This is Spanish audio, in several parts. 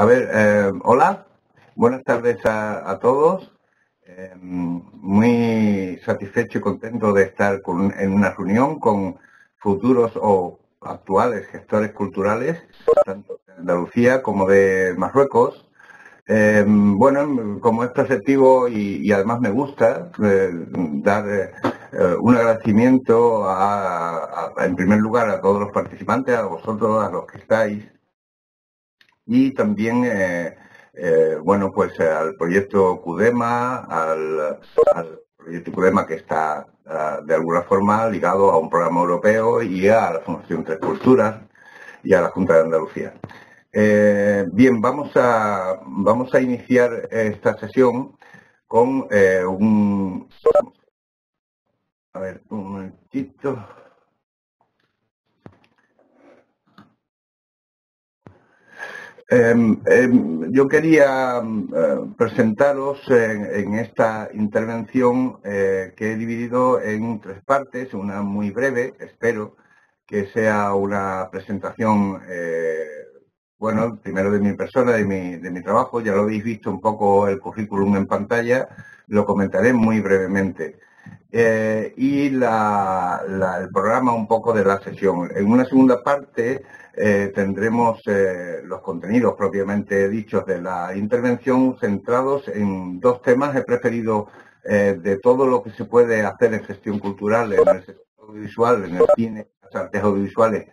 Hola, buenas tardes a todos. Muy satisfecho y contento de estar en una reunión con futuros o actuales gestores culturales, tanto de Andalucía como de Marruecos. Como es preceptivo y además me gusta dar un agradecimiento en primer lugar a todos los participantes, a vosotros, a los que estáis, y también al proyecto CUDEMA, al proyecto CUDEMA que está de alguna forma ligado a un programa europeo y a la Fundación Tres Culturas y a la Junta de Andalucía. Vamos a iniciar esta sesión con un momentito. Yo quería presentaros en esta intervención que he dividido en tres partes, una muy breve, espero que sea una presentación, primero de mi persona, de mi trabajo. Ya lo habéis visto un poco el currículum en pantalla, lo comentaré muy brevemente. Y el programa un poco de la sesión. En una segunda parte tendremos los contenidos propiamente dichos de la intervención centrados en dos temas. He preferido de todo lo que se puede hacer en gestión cultural, en el sector audiovisual, en el cine, las artes audiovisuales,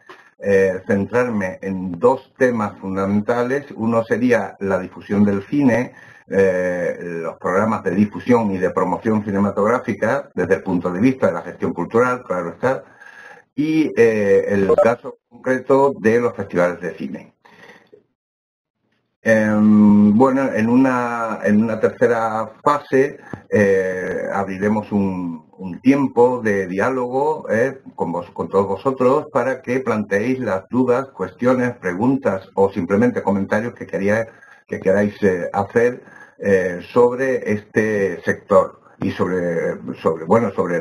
centrarme en dos temas fundamentales. Uno sería la difusión del cine, los programas de difusión y de promoción cinematográfica desde el punto de vista de la gestión cultural, claro está, y el caso concreto de los festivales de cine. En una tercera fase abriremos un tiempo de diálogo con todos vosotros para que planteéis las dudas, cuestiones, preguntas o simplemente comentarios que queráis hacer sobre este sector y sobre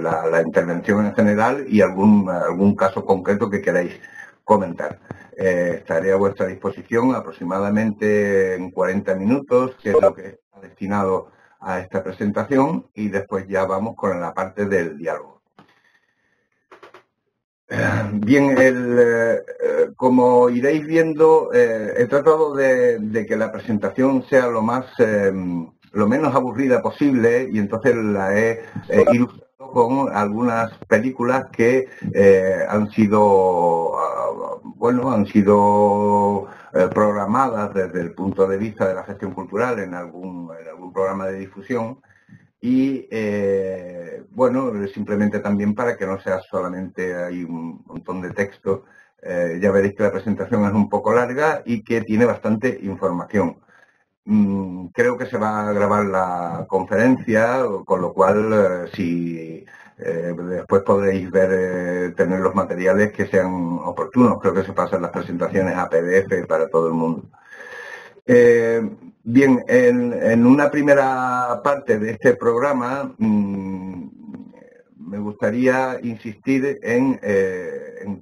la intervención en general y algún caso concreto que queráis comentar. Estaré a vuestra disposición aproximadamente en 40 minutos, que es lo que está destinado a esta presentación, y después ya vamos con la parte del diálogo. Como iréis viendo, he tratado de que la presentación sea lo menos aburrida posible, y entonces la he ilustrado con algunas películas que han sido programadas desde el punto de vista de la gestión cultural en algún programa de difusión. Y simplemente también para que no sea solamente hay un montón de texto. Ya veréis que la presentación es un poco larga y que tiene bastante información. Creo que se va a grabar la conferencia, con lo cual después podréis tener los materiales que sean oportunos. Creo que se pasan las presentaciones a PDF para todo el mundo. En una primera parte de este programa me gustaría insistir en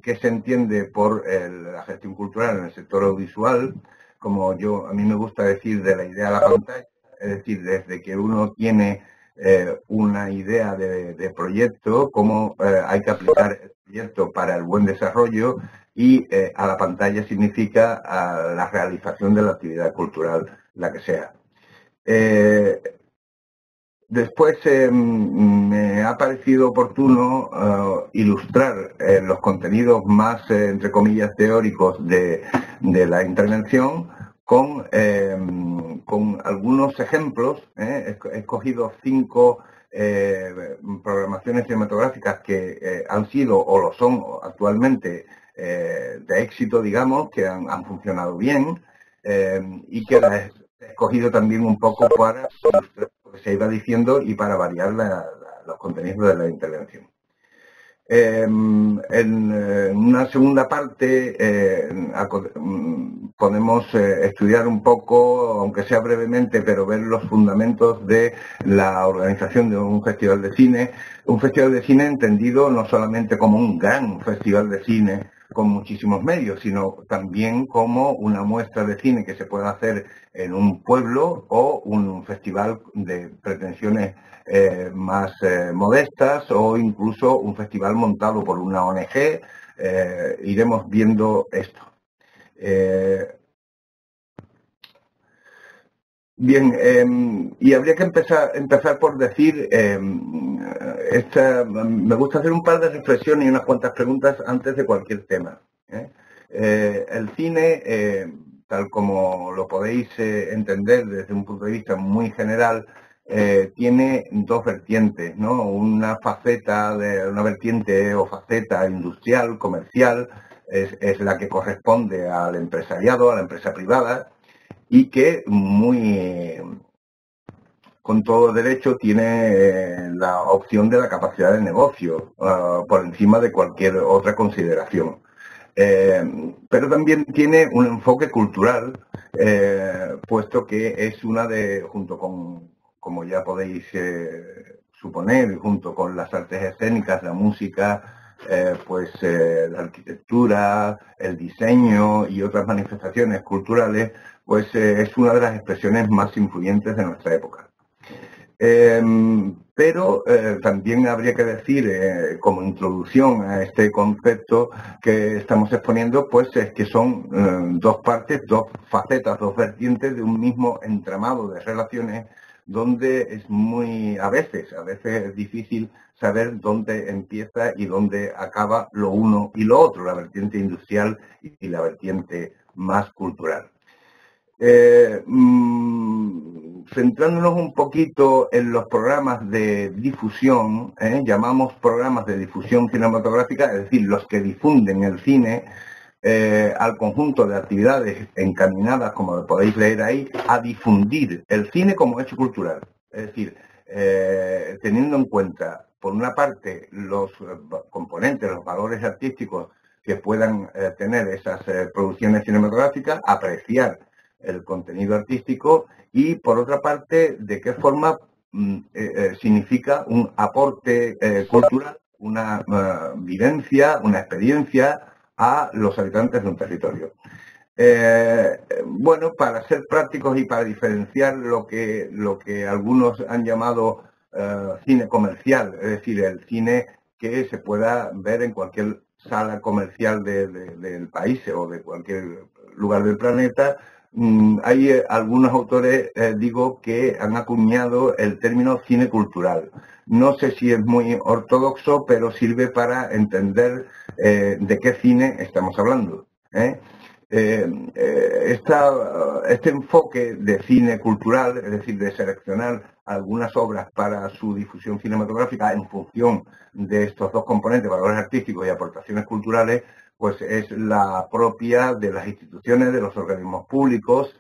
qué se entiende por la gestión cultural en el sector audiovisual, como a mí me gusta decir, de la idea a la pantalla, es decir, desde que uno tiene una idea de proyecto, cómo hay que aplicar el proyecto para el buen desarrollo, y a la pantalla significa a la realización de la actividad cultural, la que sea. Después me ha parecido oportuno ilustrar los contenidos más, entre comillas, teóricos de la intervención con algunos ejemplos. He escogido 5 programaciones cinematográficas que han sido o lo son actualmente de éxito, digamos, que han funcionado bien, y que las he escogido también un poco para ilustrar lo que se iba diciendo y para variar los contenidos de la intervención. En una segunda parte podemos estudiar un poco, aunque sea brevemente, pero ver los fundamentos de la organización de un festival de cine entendido no solamente como un gran festival de cine con muchísimos medios, sino también como una muestra de cine que se puede hacer en un pueblo o un festival de pretensiones más modestas o incluso un festival montado por una ONG. Iremos viendo esto. Bien, y habría que empezar por decir, me gusta hacer un par de reflexiones y unas cuantas preguntas antes de cualquier tema. El cine, tal como lo podéis entender desde un punto de vista muy general, tiene dos vertientes, ¿no? Una vertiente o faceta industrial, comercial, es la que corresponde al empresariado, a la empresa privada, y que con todo derecho tiene la opción de la capacidad de negocio por encima de cualquier otra consideración. Pero también tiene un enfoque cultural, puesto que es junto con, como ya podéis suponer, junto con las artes escénicas, la música, la arquitectura, el diseño y otras manifestaciones culturales, pues es una de las expresiones más influyentes de nuestra época. Pero también habría que decir, como introducción a este concepto que estamos exponiendo, pues es que son dos partes, dos facetas, dos vertientes de un mismo entramado de relaciones donde es a veces es difícil saber dónde empieza y dónde acaba lo uno y lo otro, la vertiente industrial y la vertiente más cultural. Centrándonos un poquito en los programas de difusión, llamamos programas de difusión cinematográfica, es decir, los que difunden el cine, al conjunto de actividades encaminadas, como lo podéis leer ahí, a difundir el cine como hecho cultural. Es decir, teniendo en cuenta, por una parte, los componentes, los valores artísticos que puedan tener esas producciones cinematográficas, apreciar el contenido artístico y, por otra parte, de qué forma significa un aporte cultural, una vivencia, una experiencia a los habitantes de un territorio. Bueno, para ser prácticos y para diferenciar lo que algunos han llamado cine comercial, es decir, el cine que se pueda ver en cualquier sala comercial del país o de cualquier lugar del planeta, hay algunos autores, digo, que han acuñado el término cine cultural. No sé si es muy ortodoxo, pero sirve para entender de qué cine estamos hablando. Este enfoque de cine cultural, es decir, de seleccionar algunas obras para su difusión cinematográfica en función de estos dos componentes, valores artísticos y aportaciones culturales, pues es la propia de las instituciones, de los organismos públicos,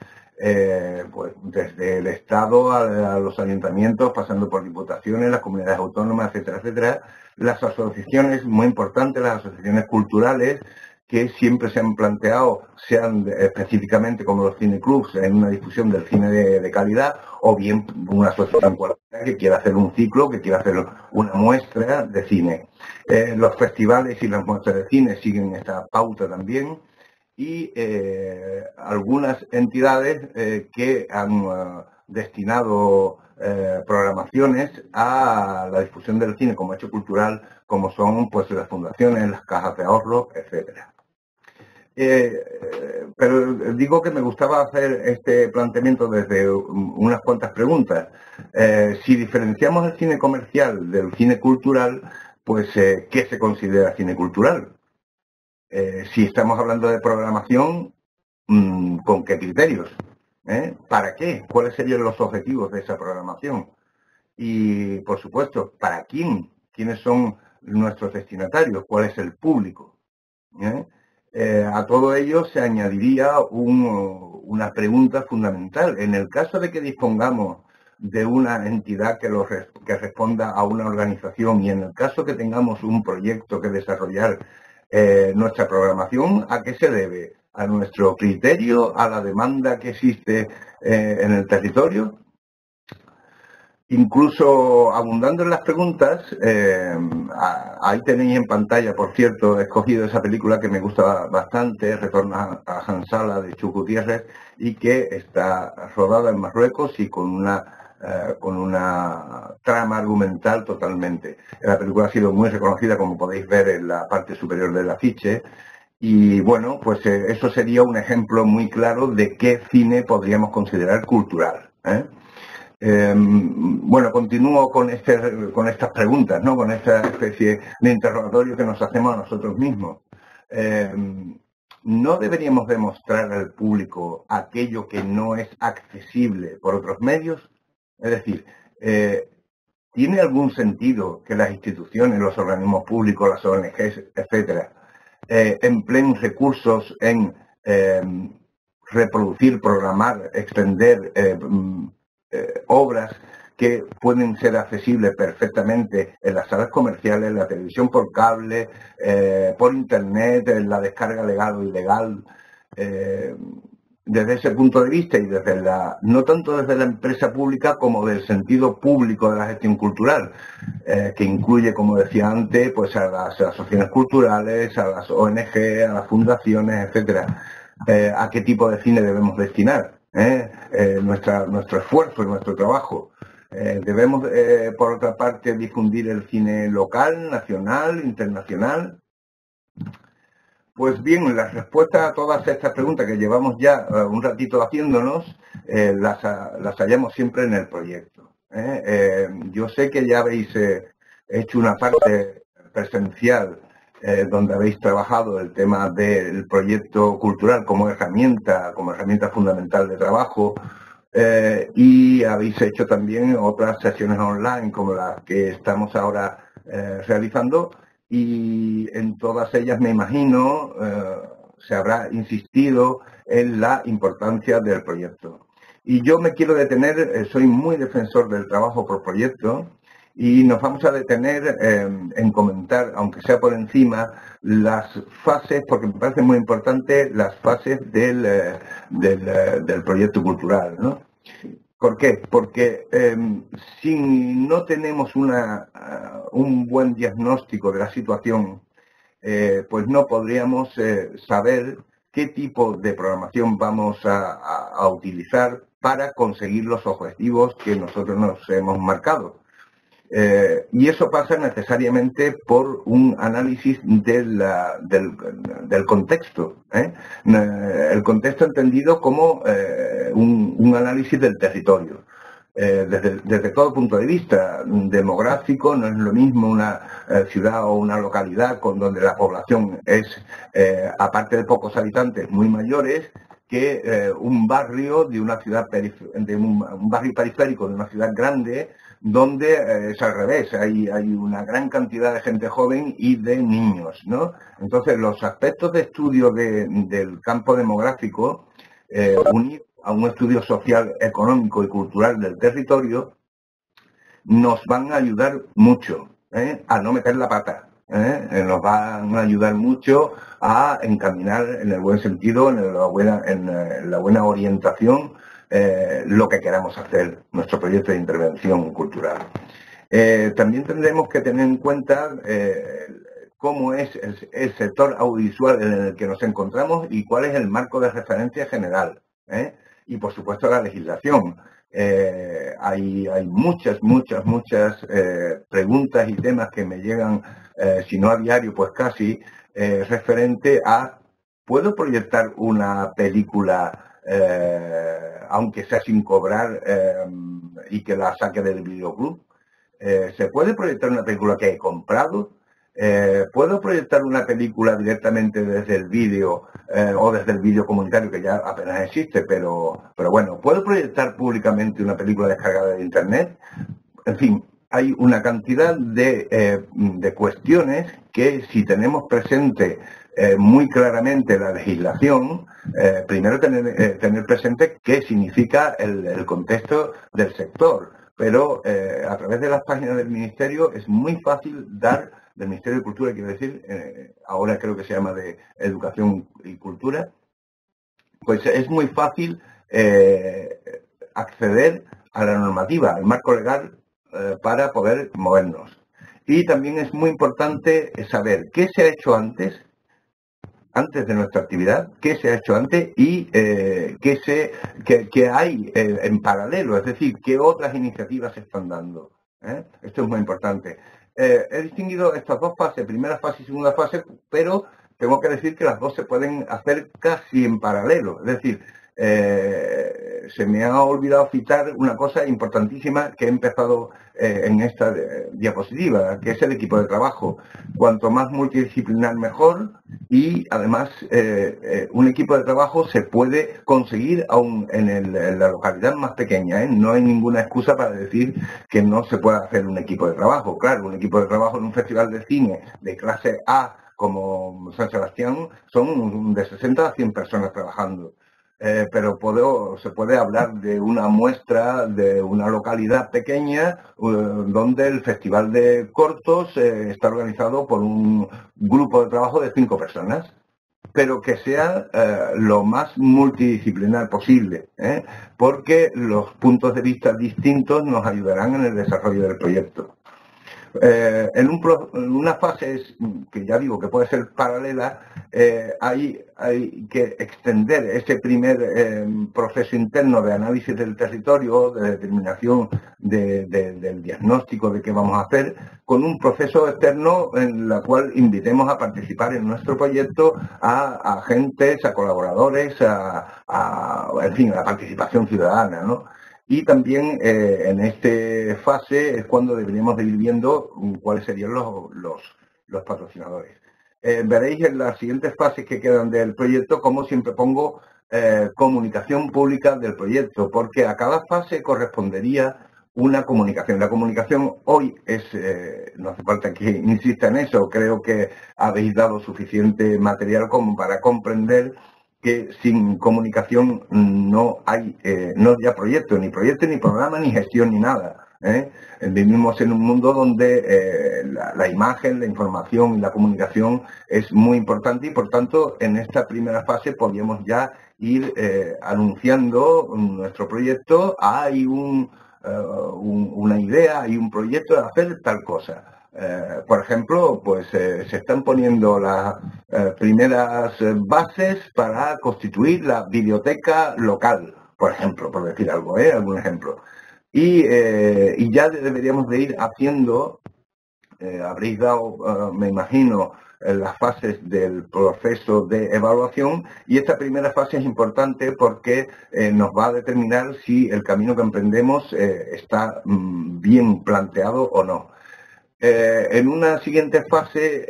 pues desde el Estado a los ayuntamientos, pasando por diputaciones, las comunidades autónomas, etcétera, etcétera. Las asociaciones, muy importantes, las asociaciones culturales, que siempre se han planteado, sean específicamente como los cineclubs, en una difusión del cine de calidad, o bien una asociación cualquiera que quiera hacer un ciclo, que quiera hacer una muestra de cine. Los festivales y las muestras de cine siguen esta pauta también, y algunas entidades que han destinado programaciones a la difusión del cine como hecho cultural, como son pues las fundaciones, las cajas de ahorro, etcétera. Pero digo que me gustaba hacer este planteamiento desde unas cuantas preguntas. Si diferenciamos el cine comercial del cine cultural, pues ¿qué se considera cine cultural? Si estamos hablando de programación, ¿con qué criterios? ¿Para qué? ¿Cuáles serían los objetivos de esa programación? Y, por supuesto, ¿para quién? ¿Quiénes son nuestros destinatarios? ¿Cuál es el público? A todo ello se añadiría una pregunta fundamental. En el caso de que dispongamos de una entidad que responda a una organización y en el caso que tengamos un proyecto que desarrollar, nuestra programación, ¿a qué se debe? ¿A nuestro criterio? ¿A la demanda que existe en el territorio? Incluso abundando en las preguntas, ahí tenéis en pantalla, por cierto, he escogido esa película que me gusta bastante, Retorno a Hansala, de Chus Gutiérrez, y que está rodada en Marruecos y con una trama argumental totalmente. La película ha sido muy reconocida, como podéis ver en la parte superior del afiche, y bueno, pues eso sería un ejemplo muy claro de qué cine podríamos considerar cultural, ¿eh? Bueno, continúo con estas preguntas, ¿no? Con esta especie de interrogatorio que nos hacemos a nosotros mismos. ¿No deberíamos demostrar al público aquello que no es accesible por otros medios? Es decir, ¿tiene algún sentido que las instituciones, los organismos públicos, las ONGs, etcétera, empleen recursos en reproducir, programar, extender obras que pueden ser accesibles perfectamente en las salas comerciales, en la televisión por cable, por internet, en la descarga legal o ilegal? Desde ese punto de vista y desde no tanto desde la empresa pública como del sentido público de la gestión cultural, que incluye, como decía antes, pues a las asociaciones culturales, a las ONG, a las fundaciones, etcétera. ¿A qué tipo de cine debemos destinar nuestro esfuerzo y nuestro trabajo? Debemos, por otra parte, difundir el cine local, nacional, internacional. Pues bien, las respuestas a todas estas preguntas que llevamos ya un ratito haciéndonos, las hallamos siempre en el proyecto. Yo sé que ya habéis hecho una parte presencial donde habéis trabajado el tema del proyecto cultural como herramienta fundamental de trabajo, y habéis hecho también otras sesiones online como las que estamos ahora realizando, y en todas ellas, me imagino, se habrá insistido en la importancia del proyecto. Y yo me quiero detener, soy muy defensor del trabajo por proyecto, y nos vamos a detener en comentar, aunque sea por encima, las fases, porque me parece muy importante, las fases del proyecto cultural, ¿no? ¿Por qué? Porque si no tenemos un buen diagnóstico de la situación, pues no podríamos saber qué tipo de programación vamos a utilizar para conseguir los objetivos que nosotros nos hemos marcado. Y eso pasa necesariamente por un análisis del contexto, el contexto entendido como un análisis del territorio. Desde todo punto de vista demográfico, no es lo mismo una ciudad o una localidad donde la población es, aparte de pocos habitantes, muy mayores, que un barrio de una ciudad un barrio periférico de una ciudad grande, donde es al revés, hay una gran cantidad de gente joven y de niños, ¿no? Entonces, los aspectos de estudio del campo demográfico, unidos a un estudio social, económico y cultural del territorio, nos van a ayudar mucho a no meter la pata. Nos van a ayudar mucho a encaminar en el buen sentido, en la buena orientación, lo que queramos hacer, nuestro proyecto de intervención cultural. También tendremos que tener en cuenta cómo es el sector audiovisual en el que nos encontramos y cuál es el marco de referencia general. Y, por supuesto, la legislación. Hay muchas preguntas y temas que me llegan, si no a diario, pues casi, referente a ¿puedo proyectar una película, aunque sea sin cobrar, y que la saque del videoclub? ¿Se puede proyectar una película que he comprado? ¿Puedo proyectar una película directamente desde el vídeo o desde el vídeo comunitario, que ya apenas existe, pero bueno, ¿puedo proyectar públicamente una película descargada de internet? En fin, hay una cantidad de cuestiones que, si tenemos presente muy claramente la legislación, primero tener presente qué significa el contexto del sector, pero a través de las páginas del Ministerio es muy fácil del Ministerio de Cultura, quiero decir, ahora creo que se llama de Educación y Cultura, pues es muy fácil acceder a la normativa, al marco legal para poder movernos. Y también es muy importante saber qué se ha hecho antes de nuestra actividad, qué se ha hecho antes y qué hay en paralelo, es decir, qué otras iniciativas se están dando. Esto es muy importante. He distinguido estas dos fases, primera fase y segunda fase, pero tengo que decir que las dos se pueden hacer casi en paralelo. Es decir, se me ha olvidado citar una cosa importantísima que he empezado en esta diapositiva, que es el equipo de trabajo. Cuanto más multidisciplinar mejor, y además un equipo de trabajo se puede conseguir aún en la localidad más pequeña. No hay ninguna excusa para decir que no se pueda hacer un equipo de trabajo. Claro, un equipo de trabajo en un festival de cine de clase A como San Sebastián son de 60 a 100 personas trabajando. Pero se puede hablar de una muestra de una localidad pequeña donde el Festival de Cortos está organizado por un grupo de trabajo de 5 personas, pero que sea lo más multidisciplinar posible, porque los puntos de vista distintos nos ayudarán en el desarrollo del proyecto. En una fase que ya digo que puede ser paralela, hay que extender ese primer proceso interno de análisis del territorio, de determinación del diagnóstico de qué vamos a hacer, con un proceso externo en el cual invitemos a participar en nuestro proyecto a agentes, a colaboradores, en fin, a la participación ciudadana, ¿no? Y también en esta fase es cuando deberíamos de ir viendo cuáles serían los patrocinadores. Veréis en las siguientes fases que quedan del proyecto, como siempre pongo comunicación pública del proyecto, porque a cada fase correspondería una comunicación. La comunicación hoy no hace falta que insista en eso, creo que habéis dado suficiente material como para comprender que sin comunicación no hay proyecto, ni programa, ni gestión, ni nada. Vivimos en un mundo donde la imagen, la información y la comunicación es muy importante y, por tanto, en esta primera fase podríamos ya ir anunciando nuestro proyecto. Hay una idea, hay un proyecto de hacer tal cosa. Por ejemplo, pues se están poniendo las primeras bases para constituir la biblioteca local, por ejemplo, por decir algo, algún ejemplo. Y ya deberíamos de ir haciendo, habréis dado, me imagino, las fases del proceso de evaluación, y esta primera fase es importante porque nos va a determinar si el camino que emprendemos está bien planteado o no. En una siguiente fase,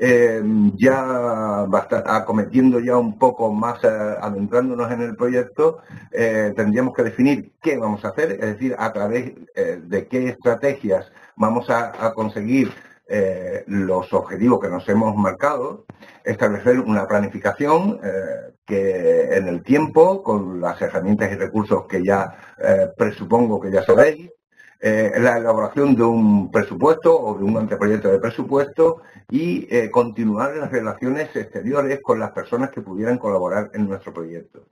ya acometiendo ya un poco más, adentrándonos en el proyecto, tendríamos que definir qué vamos a hacer, es decir, a través de qué estrategias vamos a conseguir los objetivos que nos hemos marcado, establecer una planificación que en el tiempo, con las herramientas y recursos que ya presupongo que ya sabéis, la elaboración de un presupuesto o de un anteproyecto de presupuesto y continuar las relaciones exteriores con las personas que pudieran colaborar en nuestro proyecto.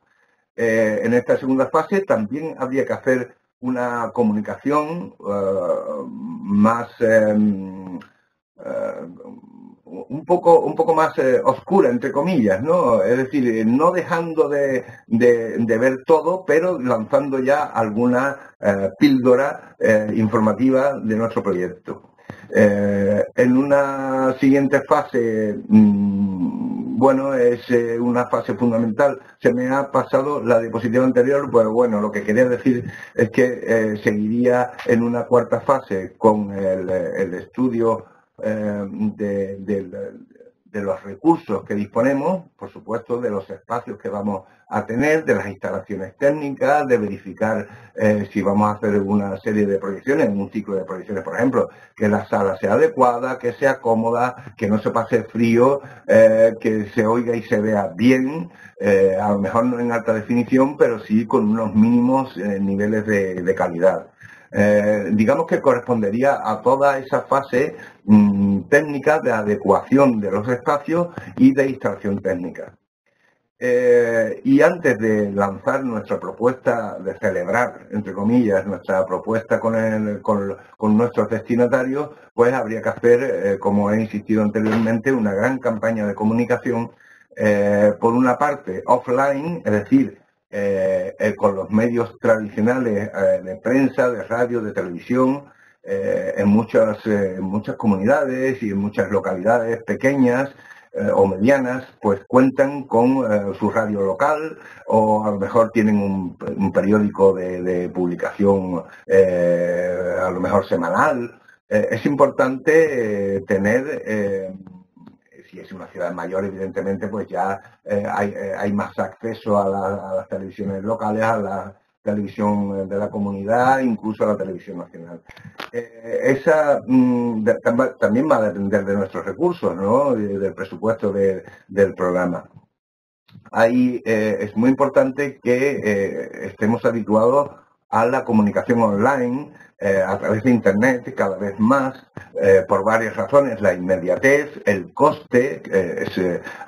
En esta segunda fase también habría que hacer una comunicación más un poco más oscura, entre comillas, ¿no? Es decir, no dejando de ver todo, pero lanzando ya alguna píldora informativa de nuestro proyecto. En una siguiente fase, bueno, es una fase fundamental. Se me ha pasado la diapositiva anterior, pues bueno, lo que quería decir es que seguiría en una cuarta fase con el estudio de los recursos que disponemos, por supuesto, de los espacios que vamos a tener, de las instalaciones técnicas, de verificar si vamos a hacer una serie de proyecciones, un ciclo de proyecciones, por ejemplo, que la sala sea adecuada, que sea cómoda, que no se pase frío, que se oiga y se vea bien, a lo mejor no en alta definición, pero sí con unos mínimos niveles de calidad. Digamos que correspondería a toda esa fase técnica de adecuación de los espacios y de instalación técnica. Y antes de lanzar nuestra propuesta, de celebrar, entre comillas, nuestra propuesta con nuestros destinatarios, pues habría que hacer, como he insistido anteriormente, una gran campaña de comunicación, por una parte offline, es decir, con los medios tradicionales de prensa, de radio, de televisión, en muchas comunidades y en muchas localidades pequeñas, o medianas, pues cuentan con su radio local, o a lo mejor tienen un periódico de publicación a lo mejor semanal. Es importante tener, si es una ciudad mayor, evidentemente, pues ya hay más acceso a las televisiones locales, a la televisión de la comunidad, incluso a la televisión nacional. También va a depender de nuestros recursos, ¿no? Del presupuesto del programa. Ahí es muy importante que estemos habituados a la comunicación online a través de Internet cada vez más, por varias razones: la inmediatez, el coste.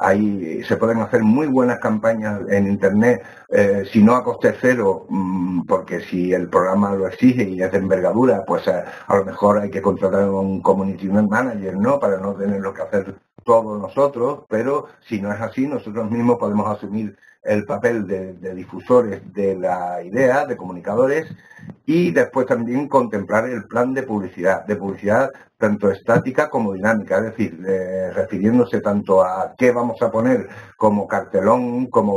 Ahí se pueden hacer muy buenas campañas en Internet, si no a coste cero, porque si el programa lo exige y es de envergadura, pues a lo mejor hay que contratar a un community manager, ¿no?, para no tenerlo que hacer todos nosotros, pero si no es así, nosotros mismos podemos asumir el papel de difusores de la idea, de comunicadores, y después también contemplar el plan de publicidad tanto estática como dinámica, es decir, refiriéndose tanto a qué vamos a poner como cartelón, como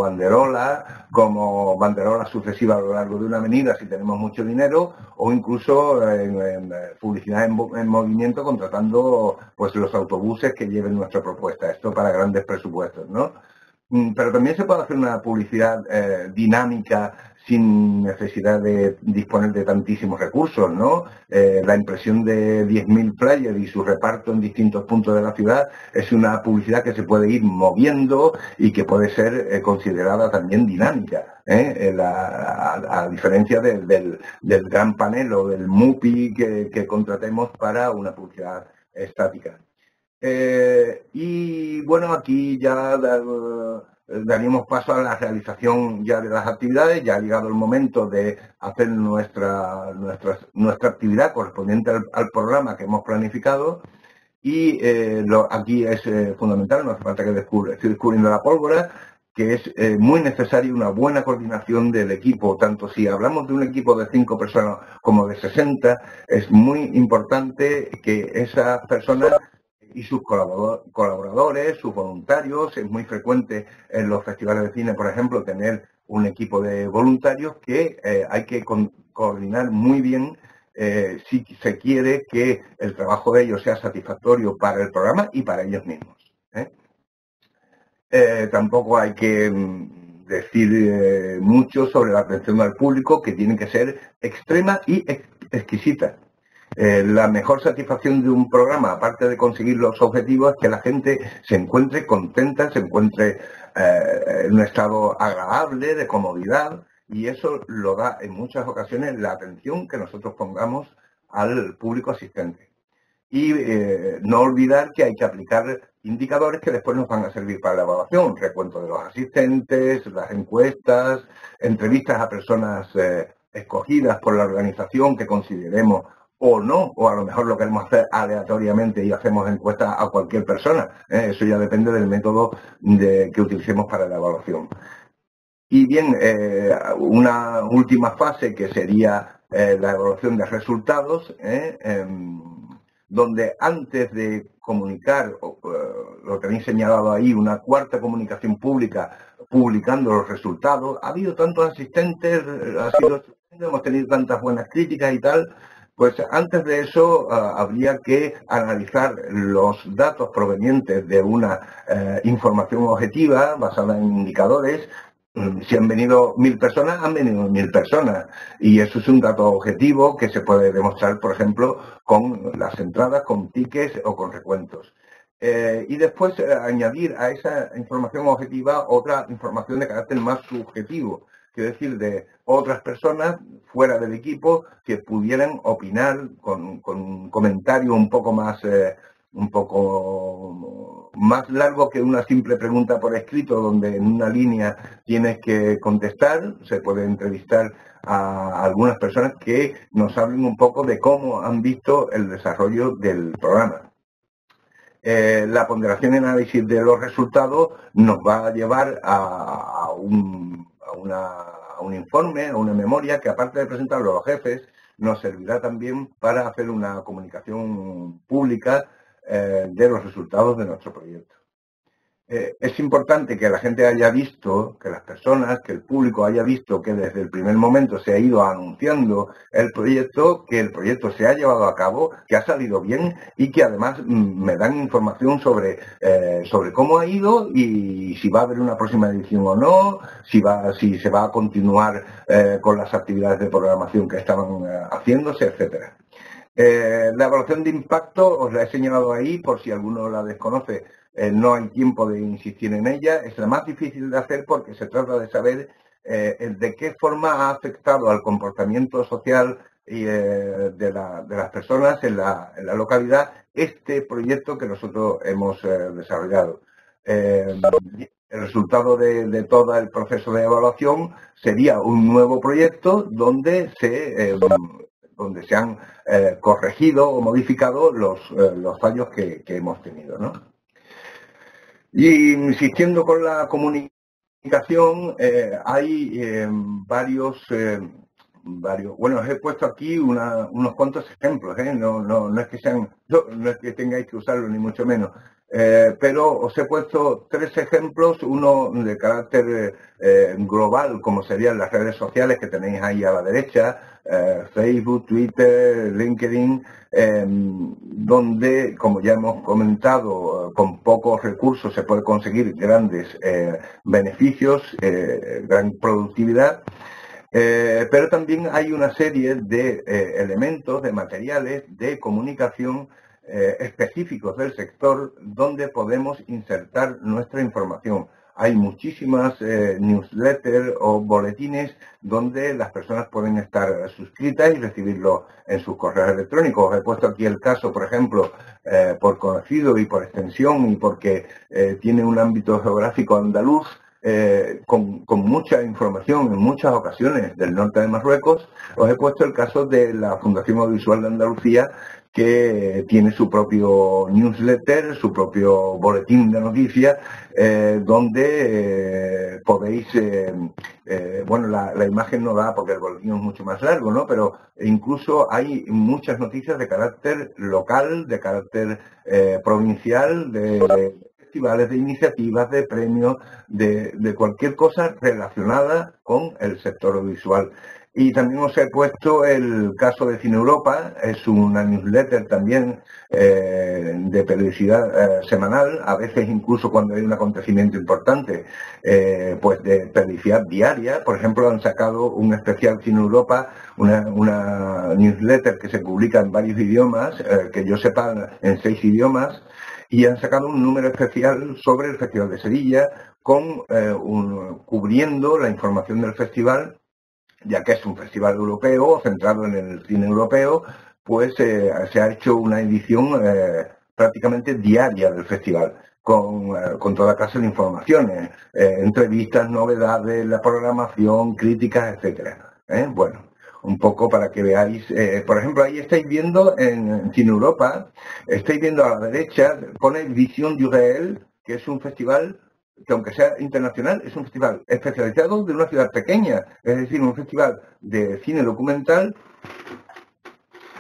banderola sucesiva a lo largo de una avenida si tenemos mucho dinero, o incluso en publicidad en movimiento, contratando pues los autobuses que lleven nuestra propuesta. Esto para grandes presupuestos, ¿no? Pero también se puede hacer una publicidad dinámica sin necesidad de disponer de tantísimos recursos, ¿no? La impresión de 10.000 flyers y su reparto en distintos puntos de la ciudad es una publicidad que se puede ir moviendo y que puede ser considerada también dinámica, a diferencia del gran panel o del MUPI que contratemos para una publicidad estática. Y bueno, aquí ya daríamos paso a la realización ya de las actividades. Ya ha llegado el momento de hacer nuestra actividad correspondiente al programa que hemos planificado. Y aquí es fundamental, no hace falta que estoy descubriendo la pólvora, que es muy necesaria una buena coordinación del equipo. Tanto si hablamos de un equipo de 5 personas como de 60, es muy importante que esas personas y sus colaboradores, sus voluntarios. Es muy frecuente en los festivales de cine, por ejemplo, tener un equipo de voluntarios que hay que coordinar muy bien si se quiere que el trabajo de ellos sea satisfactorio para el programa y para ellos mismos. Tampoco hay que decir mucho sobre la atención al público, que tiene que ser extrema y exquisita. La mejor satisfacción de un programa, aparte de conseguir los objetivos, es que la gente se encuentre contenta, se encuentre en un estado agradable, de comodidad, y eso lo da en muchas ocasiones la atención que nosotros pongamos al público asistente. Y no olvidar que hay que aplicar indicadores que después nos van a servir para la evaluación: recuento de los asistentes, las encuestas, entrevistas a personas escogidas por la organización que consideremos o no, o a lo mejor lo queremos hacer aleatoriamente y hacemos encuestas a cualquier persona. Eso ya depende del método que utilicemos para la evaluación. Y bien, una última fase que sería la evaluación de resultados, donde antes de comunicar, lo tenéis señalado ahí, una cuarta comunicación pública publicando los resultados. Ha habido tantos asistentes, hemos tenido tantas buenas críticas y tal. Pues antes de eso habría que analizar los datos provenientes de una información objetiva basada en indicadores. Si han venido 1.000 personas, han venido 1.000 personas. Y eso es un dato objetivo que se puede demostrar, por ejemplo, con las entradas, con tickets o con recuentos. Y después añadir a esa información objetiva otra información de carácter más subjetivo, es decir, de otras personas fuera del equipo que pudieran opinar con un comentario un poco más un poco más largo que una simple pregunta por escrito, donde en una línea tienes que contestar. Se puede entrevistar a algunas personas que nos hablen un poco de cómo han visto el desarrollo del programa. La ponderación y análisis de los resultados nos va a llevar a un informe, a una memoria que, aparte de presentarlo a los jefes, nos servirá también para hacer una comunicación pública de los resultados de nuestro proyecto. Es importante que la gente haya visto, que las personas, que el público haya visto que desde el primer momento se ha ido anunciando el proyecto, que el proyecto se ha llevado a cabo, que ha salido bien y que además me dan información sobre cómo ha ido y si va a haber una próxima edición o no, si se va a continuar con las actividades de programación que estaban haciéndose, etcétera. La evaluación de impacto os la he señalado ahí por si alguno la desconoce. No hay tiempo de insistir en ella. Es la más difícil de hacer porque se trata de saber de qué forma ha afectado al comportamiento social y, de las personas en la localidad este proyecto que nosotros hemos desarrollado. El resultado de todo el proceso de evaluación sería un nuevo proyecto donde se han corregido o modificado los fallos que hemos tenido, ¿no? Y insistiendo con la comunicación, hay varios, bueno, os he puesto aquí unos cuantos ejemplos, no es que sean, no es que tengáis que usarlo ni mucho menos, pero os he puesto 3 ejemplos, uno de carácter global, como serían las redes sociales que tenéis ahí a la derecha, Facebook, Twitter, LinkedIn, donde, como ya hemos comentado, con pocos recursos se puede conseguir grandes beneficios, gran productividad. Pero también hay una serie de elementos, de materiales de comunicación específicos del sector donde podemos insertar nuestra información. Hay muchísimas newsletters o boletines donde las personas pueden estar suscritas y recibirlo en sus correos electrónicos. Os he puesto aquí el caso, por ejemplo, por conocido y por extensión y porque tiene un ámbito geográfico andaluz, con mucha información en muchas ocasiones del norte de Marruecos. Os he puesto el caso de la Fundación Audiovisual de Andalucía, que tiene su propio newsletter, su propio boletín de noticias, donde podéis, bueno, la imagen no da porque el boletín es mucho más largo, ¿no? Pero incluso hay muchas noticias de carácter local, de carácter provincial, de festivales, de iniciativas, de premios, de cualquier cosa relacionada con el sector audiovisual. Y también os he puesto el caso de Cine Europa, es una newsletter también de periodicidad semanal, a veces incluso cuando hay un acontecimiento importante, pues de periodicidad diaria. Por ejemplo, han sacado un especial Cine Europa, una newsletter que se publica en varios idiomas, que yo sepa en 6 idiomas, y han sacado un número especial sobre el Festival de Sevilla, cubriendo la información del festival, ya que es un festival europeo, centrado en el cine europeo, pues se ha hecho una edición prácticamente diaria del festival, con toda clase de informaciones, entrevistas, novedades, la programación, críticas, etcétera. Bueno, un poco para que veáis, por ejemplo, ahí estáis viendo en Cine Europa, estáis viendo a la derecha, pone Vision du Réel, que es un festival que, aunque sea internacional, es un festival especializado de una ciudad pequeña, es decir, un festival de cine documental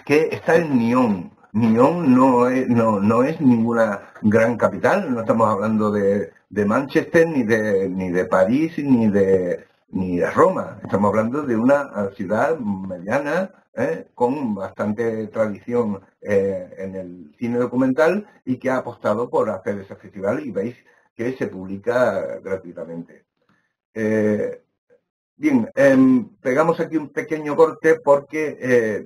que está en Nyon. Nyon no es ninguna gran capital, no estamos hablando de Manchester, ni de París, ni de Roma. Estamos hablando de una ciudad mediana, con bastante tradición en el cine documental y que ha apostado por hacer ese festival, y veis que se publica gratuitamente. Bien, pegamos aquí un pequeño corte porque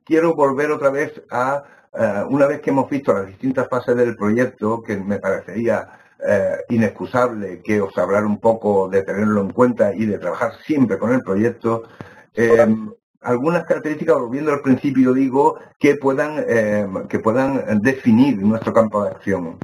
quiero volver otra vez una vez que hemos visto las distintas fases del proyecto, que me parecería inexcusable que os hablara un poco de tenerlo en cuenta y de trabajar siempre con el proyecto, algunas características, volviendo al principio, digo, que puedan definir nuestro campo de acción.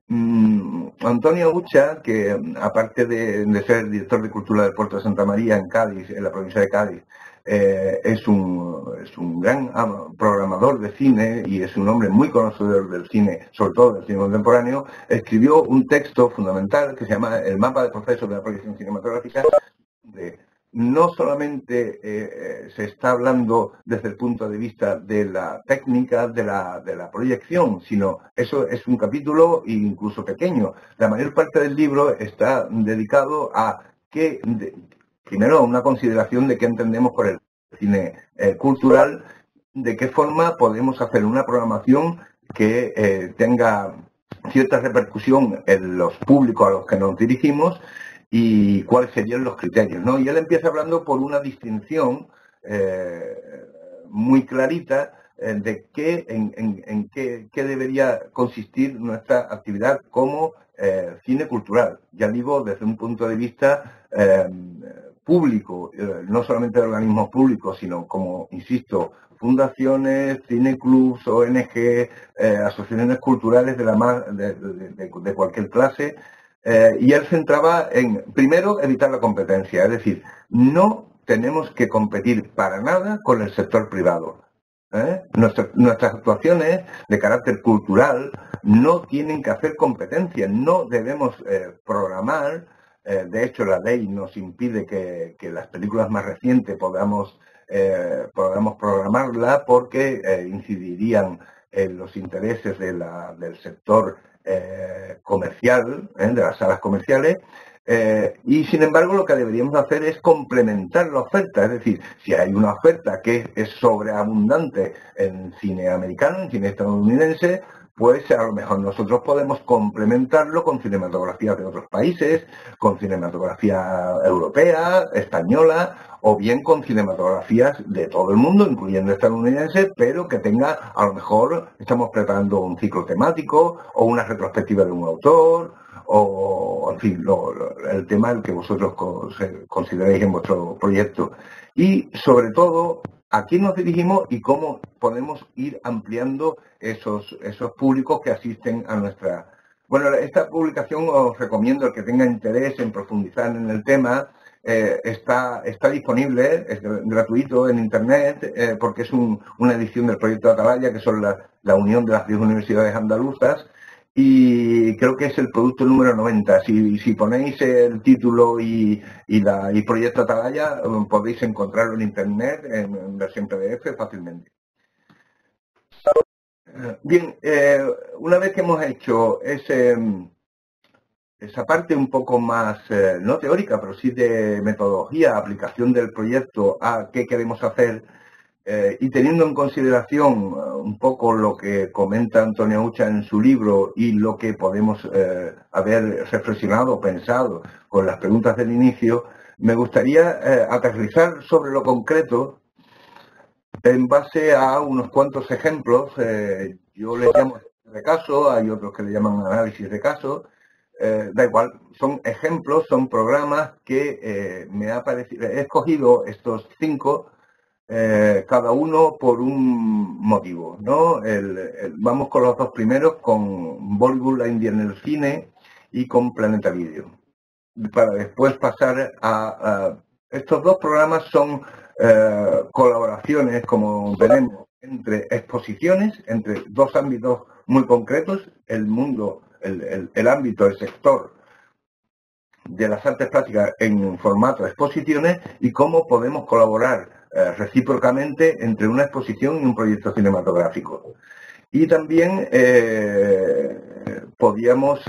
Antonio Ucha, que aparte de ser director de Cultura del Puerto de Santa María en Cádiz, en la provincia de Cádiz, es un gran programador de cine y es un hombre muy conocedor del cine, sobre todo del cine contemporáneo. Escribió un texto fundamental que se llama El mapa de procesos de la proyección cinematográfica, donde no solamente se está hablando desde el punto de vista de la técnica de la proyección, sino eso es un capítulo incluso pequeño. La mayor parte del libro está dedicado a primero, una consideración de qué entendemos por el cine cultural, de qué forma podemos hacer una programación que tenga cierta repercusión en los públicos a los que nos dirigimos y cuáles serían los criterios, ¿no? Y él empieza hablando por una distinción muy clarita de en qué debería consistir nuestra actividad como cine cultural. Ya digo, desde un punto de vista público, no solamente de organismos públicos, sino como, insisto, fundaciones, cineclubs, ONG, asociaciones culturales de cualquier clase. Y él centraba en, primero, evitar la competencia, es decir, no tenemos que competir para nada con el sector privado. Nuestras actuaciones de carácter cultural no tienen que hacer competencia, no debemos programar. De hecho, la ley nos impide que las películas más recientes podamos programarla porque incidirían en los intereses del sector comercial, de las salas comerciales. Y sin embargo lo que deberíamos hacer es complementar la oferta, es decir, si hay una oferta que es sobreabundante en cine americano, en cine estadounidense, pues a lo mejor nosotros podemos complementarlo con cinematografías de otros países, con cinematografía europea, española, o bien con cinematografías de todo el mundo, incluyendo estadounidense, pero que tenga, a lo mejor estamos preparando un ciclo temático o una retrospectiva de un autor, o en fin, el tema el que vosotros consideréis en vuestro proyecto. Y sobre todo, a quién nos dirigimos y cómo podemos ir ampliando esos públicos que asisten a nuestra... Bueno, esta publicación os recomiendo, el que tenga interés en profundizar en el tema, está disponible, es gratuito en Internet, porque es una edición del proyecto Atalaya, que son la unión de las 10 universidades andaluzas, y creo que es el producto número 90. Si ponéis el título y proyecto Atalaya, podéis encontrarlo en Internet en versión PDF fácilmente. Bien, una vez que hemos hecho esa parte un poco más, no teórica, pero sí de metodología, aplicación del proyecto a qué queremos hacer, y teniendo en consideración un poco lo que comenta Antonio Ucha en su libro y lo que podemos haber reflexionado, pensado con las preguntas del inicio, me gustaría aterrizar sobre lo concreto en base a unos cuantos ejemplos. Yo les llamo de caso, hay otros que le llaman análisis de caso. Da igual, son ejemplos, son programas que me ha parecido. He escogido estos 5, cada uno por un motivo, ¿no? Vamos con los 2 primeros, con Bollywood, la India en el cine, y con Planeta Video. Para después pasar a estos 2 programas son colaboraciones, como veremos, entre exposiciones, entre 2 ámbitos muy concretos, el ámbito, el sector de las artes plásticas en formato de exposiciones, y cómo podemos colaborar recíprocamente entre una exposición y un proyecto cinematográfico. Y también podíamos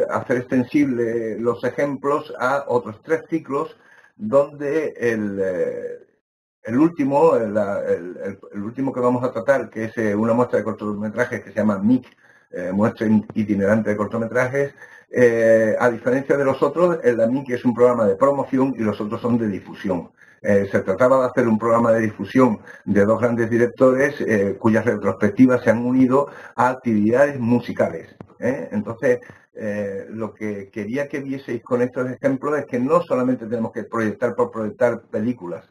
hacer extensible los ejemplos a otros 3 ciclos, donde el último que vamos a tratar, que es una muestra de cortometrajes que se llama MIC, muestra itinerante de cortometrajes, a diferencia de los otros, la MIC es un programa de promoción y los otros son de difusión. Se trataba de hacer un programa de difusión de 2 grandes directores cuyas retrospectivas se han unido a actividades musicales. Entonces, lo que quería que vieseis con estos ejemplos es que no solamente tenemos que proyectar por proyectar películas,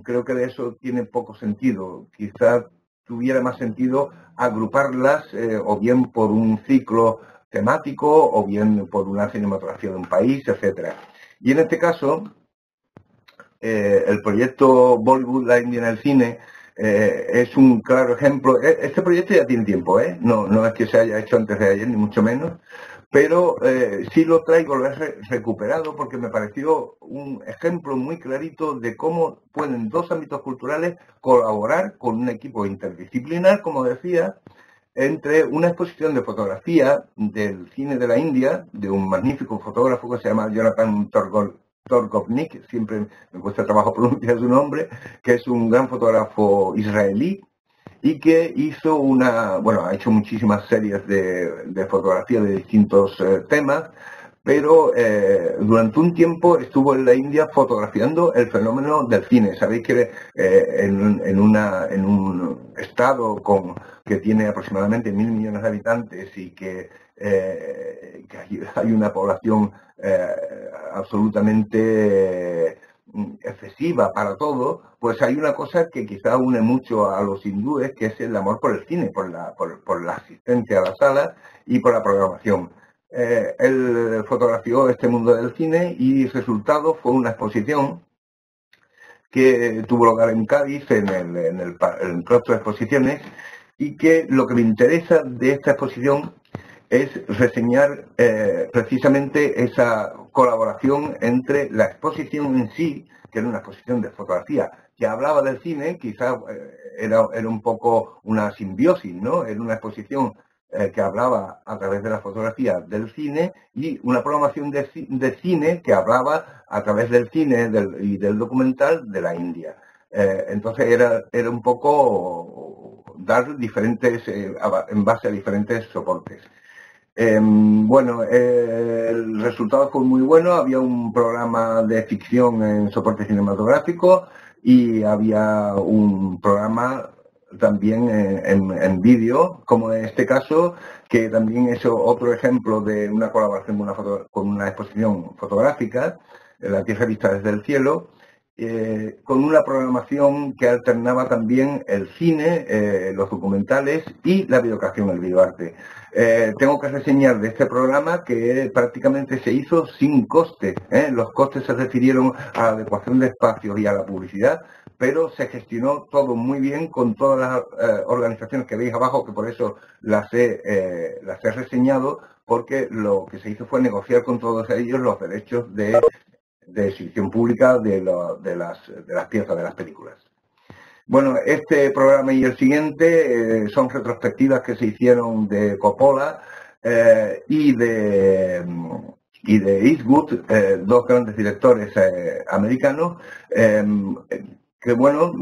creo que de eso tiene poco sentido. Quizás tuviera más sentido agruparlas o bien por un ciclo temático o bien por una cinematografía de un país, etcétera. Y en este caso, el proyecto Bollywood, la India en el cine, es un claro ejemplo. Este proyecto ya tiene tiempo, no es que se haya hecho antes de ayer, ni mucho menos, pero sí lo traigo, lo he recuperado porque me pareció un ejemplo muy clarito de cómo pueden dos ámbitos culturales colaborar con un equipo interdisciplinar, como decía, entre una exposición de fotografía del cine de la India, de un magnífico fotógrafo que se llama Jonathan Torgovnik, siempre me cuesta trabajo pronunciar su nombre, que es un gran fotógrafo israelí y que hizo ha hecho muchísimas series de fotografía de distintos temas, pero durante un tiempo estuvo en la India fotografiando el fenómeno del cine. Sabéis que en un estado que tiene aproximadamente 1.000 millones de habitantes y que hay una población absolutamente excesiva para todo, pues hay una cosa que quizá une mucho a los hindúes, que es el amor por el cine, por la asistencia a las salas y por la programación. Él fotografió este mundo del cine y el resultado fue una exposición que tuvo lugar en Cádiz, en el claustro de exposiciones, y que lo que me interesa de esta exposición es reseñar precisamente esa colaboración entre la exposición en sí, que era una exposición de fotografía, que hablaba del cine, quizá era un poco una simbiosis, ¿no? Era una exposición que hablaba a través de la fotografía del cine y una programación de cine que hablaba a través del cine y del documental de la India. Entonces era un poco dar diferentes, en base a diferentes soportes. El resultado fue muy bueno. Había un programa de ficción en soporte cinematográfico y había un programa también en vídeo, como en este caso, que también es otro ejemplo de una colaboración con una exposición fotográfica, La Tierra vista desde el cielo, con una programación que alternaba también el cine, los documentales y la videocreación, el videoarte. Tengo que reseñar de este programa que prácticamente se hizo sin coste. Los costes se refirieron a la adecuación de espacios y a la publicidad, pero se gestionó todo muy bien con todas las organizaciones que veis abajo, que por eso las he reseñado, porque lo que se hizo fue negociar con todos ellos los derechos de exhibición pública de las piezas, de las películas. Bueno, este programa y el siguiente son retrospectivas que se hicieron de Coppola y de Eastwood, dos grandes directores americanos, que bueno,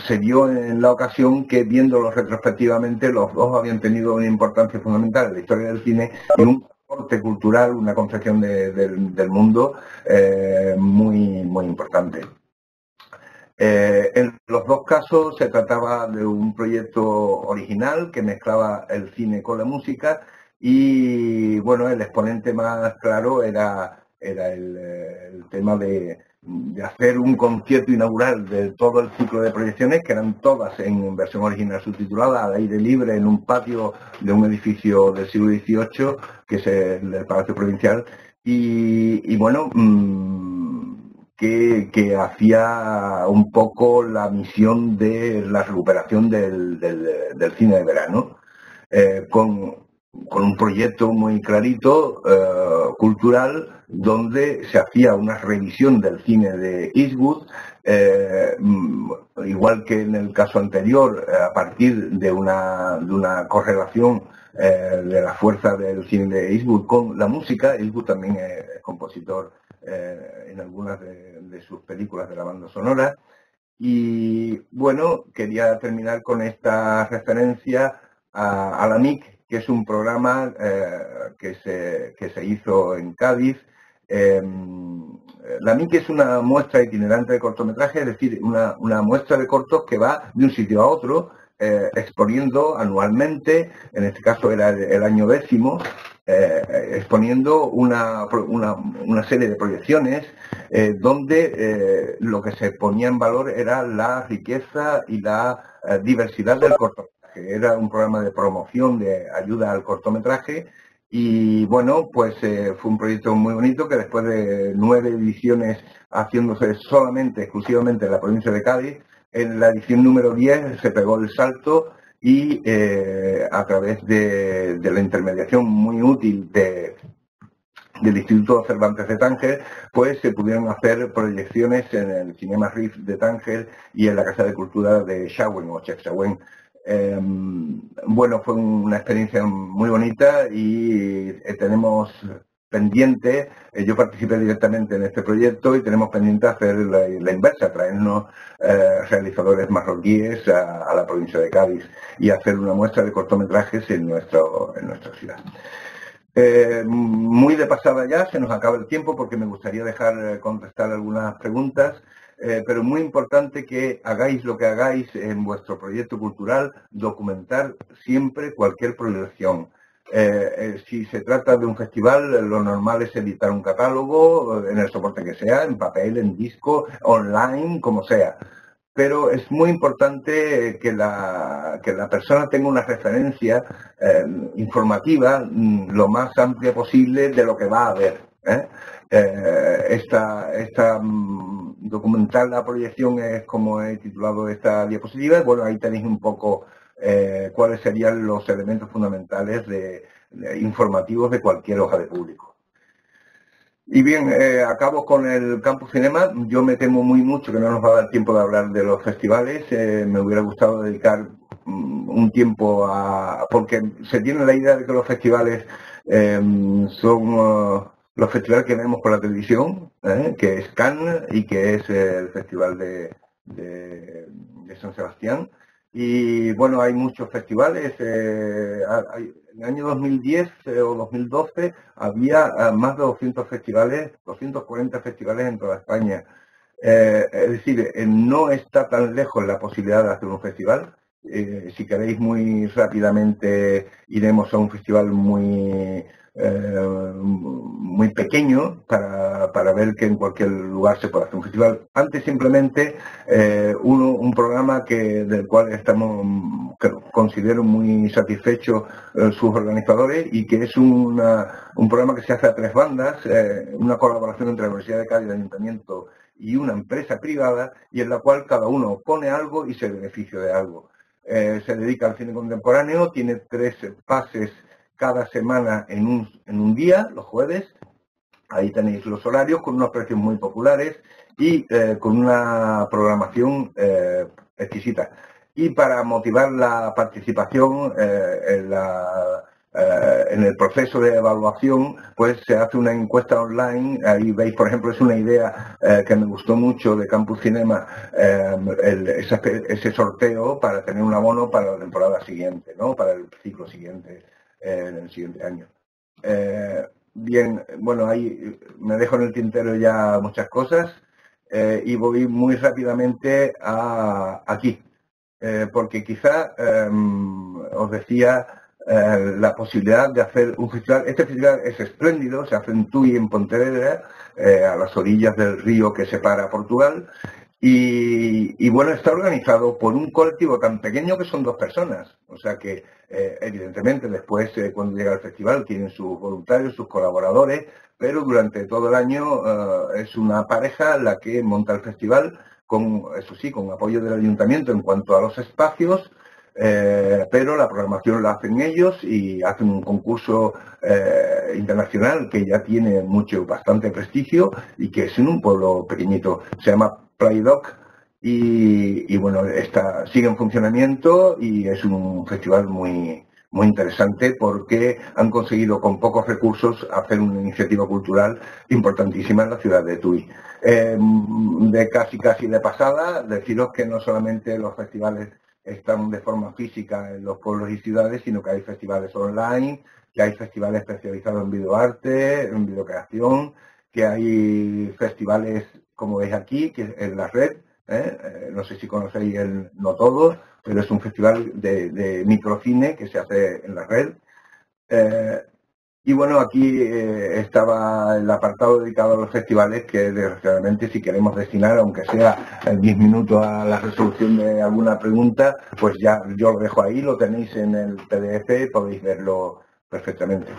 se dio en la ocasión que, viéndolos retrospectivamente, los dos habían tenido una importancia fundamental en la historia del cine y un aporte cultural, una concepción del mundo muy, muy importante. En los dos casos se trataba de un proyecto original que mezclaba el cine con la música y, bueno, el exponente más claro era el tema de hacer un concierto inaugural de todo el ciclo de proyecciones, que eran todas en versión original subtitulada, al aire libre, en un patio de un edificio del siglo XVIII, que es el Palacio Provincial, y bueno, que hacía un poco la misión de la recuperación del cine de verano, con un proyecto muy clarito, cultural, donde se hacía una revisión del cine de Eastwood, igual que en el caso anterior, a partir de una correlación de la fuerza del cine de Eastwood con la música. Eastwood también es compositor en algunas de sus películas de la banda sonora. Y bueno, quería terminar con esta referencia a la MIC, que es un programa que se hizo en Cádiz. La MIC es una muestra itinerante de cortometraje, es decir, una muestra de cortos que va de un sitio a otro, exponiendo anualmente, en este caso era el año 10º, exponiendo una serie de proyecciones donde lo que se ponía en valor era la riqueza y la diversidad del cortometraje. Era un programa de promoción, de ayuda al cortometraje, y bueno, pues fue un proyecto muy bonito que después de 9 ediciones haciéndose solamente, exclusivamente en la provincia de Cádiz, en la edición número 10 se pegó el salto y a través de la intermediación muy útil del Instituto Cervantes de Tánger, pues se pudieron hacer proyecciones en el Cinema Riff de Tánger y en la Casa de Cultura de Schauen o Chefchaouen. Bueno, fue una experiencia muy bonita y tenemos pendiente, yo participé directamente en este proyecto y tenemos pendiente hacer la inversa, traernos realizadores marroquíes a la provincia de Cádiz y hacer una muestra de cortometrajes en nuestra ciudad. Muy de pasada ya, se nos acaba el tiempo porque me gustaría dejar contestar algunas preguntas, pero muy importante que hagáis lo que hagáis en vuestro proyecto cultural, documentar siempre cualquier proyección. Si se trata de un festival, lo normal es editar un catálogo en el soporte que sea, en papel, en disco, online, como sea. Pero es muy importante que la persona tenga una referencia informativa lo más amplia posible de lo que va a ver. Documentar la proyección es como he titulado esta diapositiva. Bueno, ahí tenéis un poco cuáles serían los elementos fundamentales informativos de cualquier hoja de público. Y bien, acabo con el Campus Cinema. Yo me temo mucho que no nos va a dar tiempo de hablar de los festivales. Me hubiera gustado dedicar un tiempo porque se tiene la idea de que los festivales son los festivales que vemos por la televisión, que es Cannes y que es el Festival de San Sebastián. Y bueno, hay muchos festivales. En el año 2010 o 2012 había más de 200 festivales, 240 festivales en toda España. Es decir, no está tan lejos la posibilidad de hacer un festival. Si queréis, muy rápidamente iremos a un festival muy pequeño para ver que en cualquier lugar se puede hacer un festival. Antes simplemente un programa del cual que considero muy satisfecho sus organizadores y que es un programa que se hace a 3 bandas, una colaboración entre la Universidad de Cádiz, el Ayuntamiento y una empresa privada, y en la cual cada uno pone algo y se beneficia de algo. Se dedica al cine contemporáneo, tiene 3 pases cada semana en un día, los jueves. Ahí tenéis los horarios con unos precios muy populares y con una programación exquisita. Y para motivar la participación en el proceso de evaluación, pues se hace una encuesta online. Ahí veis, por ejemplo, es una idea que me gustó mucho de Campus Cinema, ese sorteo para tener un abono para la temporada siguiente, ¿no? Para el ciclo siguiente, en el siguiente año. Bien, bueno, ahí me dejo en el tintero ya muchas cosas y voy muy rápidamente aquí, porque quizá os decía la posibilidad de hacer un festival. Este festival es espléndido, se hace en Tui, en Pontevedra, a las orillas del río que separa Portugal. Y bueno, está organizado por un colectivo tan pequeño que son 2 personas. O sea que, evidentemente, después, cuando llega el festival, tienen sus voluntarios, sus colaboradores, pero durante todo el año es una pareja la que monta el festival, eso sí, con apoyo del ayuntamiento en cuanto a los espacios, pero la programación la hacen ellos y hacen un concurso internacional que ya tiene bastante prestigio y que es en un pueblo pequeñito. Se llama Playdoc y bueno, sigue en funcionamiento y es un festival muy interesante porque han conseguido con pocos recursos hacer una iniciativa cultural importantísima en la ciudad de Tui. De casi de pasada, deciros que no solamente los festivales están de forma física en los pueblos y ciudades, sino que hay festivales online, que hay festivales especializados en videoarte, en videocreación, que hay festivales, como veis aquí, que en la red, no sé si conocéis No Todos, pero es un festival de microcine que se hace en la red. Y bueno, aquí estaba el apartado dedicado a los festivales que desgraciadamente si queremos destinar, aunque sea 10 minutos a la resolución de alguna pregunta, pues ya yo lo dejo ahí, lo tenéis en el PDF, podéis verlo perfectamente.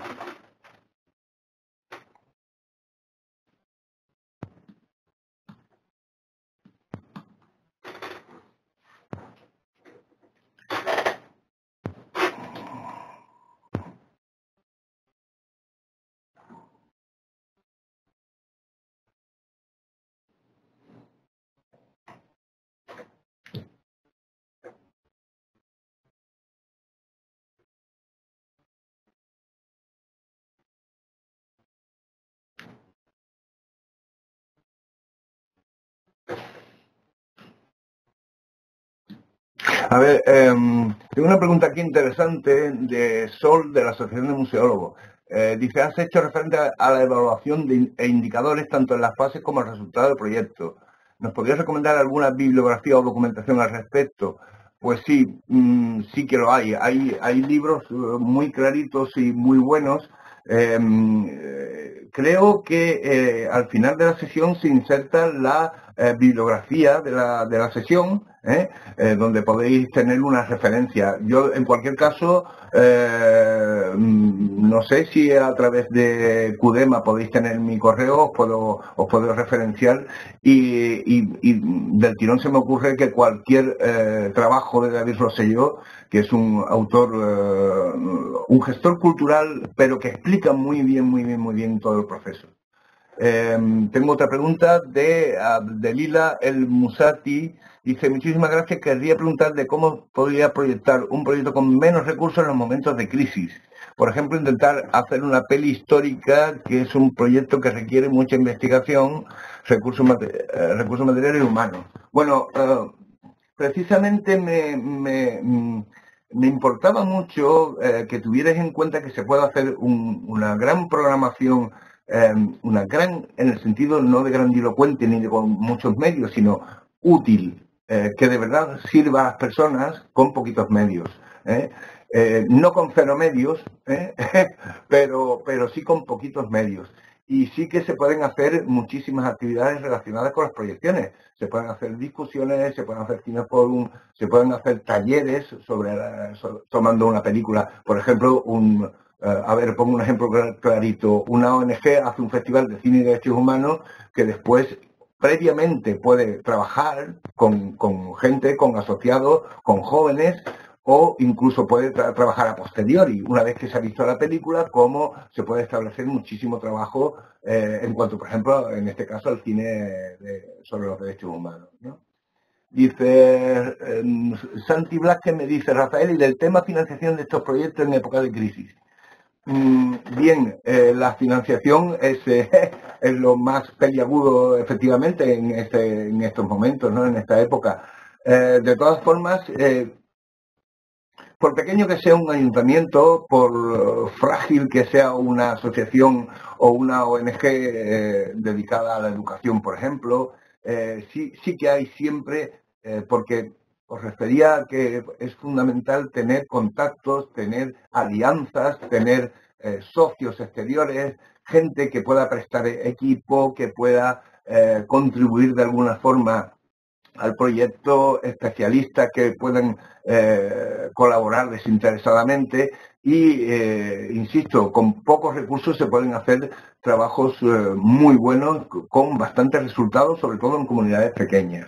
A ver, tengo una pregunta aquí interesante de Sol, de la Asociación de Museólogos. Dice, has hecho referente a la evaluación e indicadores tanto en las fases como el resultado del proyecto. ¿Nos podrías recomendar alguna bibliografía o documentación al respecto? Pues sí, sí que lo hay. Hay libros muy claritos y muy buenos. Creo que al final de la sesión se inserta la bibliografía de la sesión, donde podéis tener una referencia. Yo, en cualquier caso, no sé si a través de Qdema podéis tener mi correo, os puedo referenciar y del tirón se me ocurre que cualquier trabajo de David Rosselló, que es un autor, un gestor cultural, pero que explica muy bien todo el proceso. Tengo otra pregunta de Lila El Musati. Dice, muchísimas gracias. Querría preguntar de cómo podría proyectar un proyecto con menos recursos en los momentos de crisis. Por ejemplo, intentar hacer una peli histórica, que es un proyecto que requiere mucha investigación, recursos materiales y humanos. Bueno, precisamente me importaba mucho que tuvierais en cuenta que se puede hacer una gran programación, una gran, en el sentido no de grandilocuente ni de con muchos medios, sino útil, que de verdad sirva a las personas con poquitos medios. No con cero medios, pero sí con poquitos medios. Y sí que se pueden hacer muchísimas actividades relacionadas con las proyecciones. Se pueden hacer discusiones, se pueden hacer cineforum, se pueden hacer talleres tomando una película. Por ejemplo, a ver, pongo un ejemplo clarito. Una ONG hace un festival de cine y derechos humanos que después previamente puede trabajar con gente, con asociados, con jóvenes, o incluso puede trabajar a posteriori, una vez que se ha visto la película, cómo se puede establecer muchísimo trabajo en cuanto, por ejemplo, en este caso, al cine sobre los derechos humanos, ¿no? Dice Santi Blasque, me dice, Rafael, y del tema financiación de estos proyectos en época de crisis. Bien, la financiación es lo más peliagudo, efectivamente, en estos momentos, ¿no? En esta época. De todas formas, por pequeño que sea un ayuntamiento, por frágil que sea una asociación o una ONG dedicada a la educación, por ejemplo, sí que hay siempre, porque os refería a que es fundamental tener contactos, tener alianzas, tener socios exteriores, gente que pueda prestar equipo, que pueda contribuir de alguna forma al proyecto, especialistas que pueden colaborar desinteresadamente y, insisto, con pocos recursos se pueden hacer trabajos muy buenos con bastantes resultados, sobre todo en comunidades pequeñas.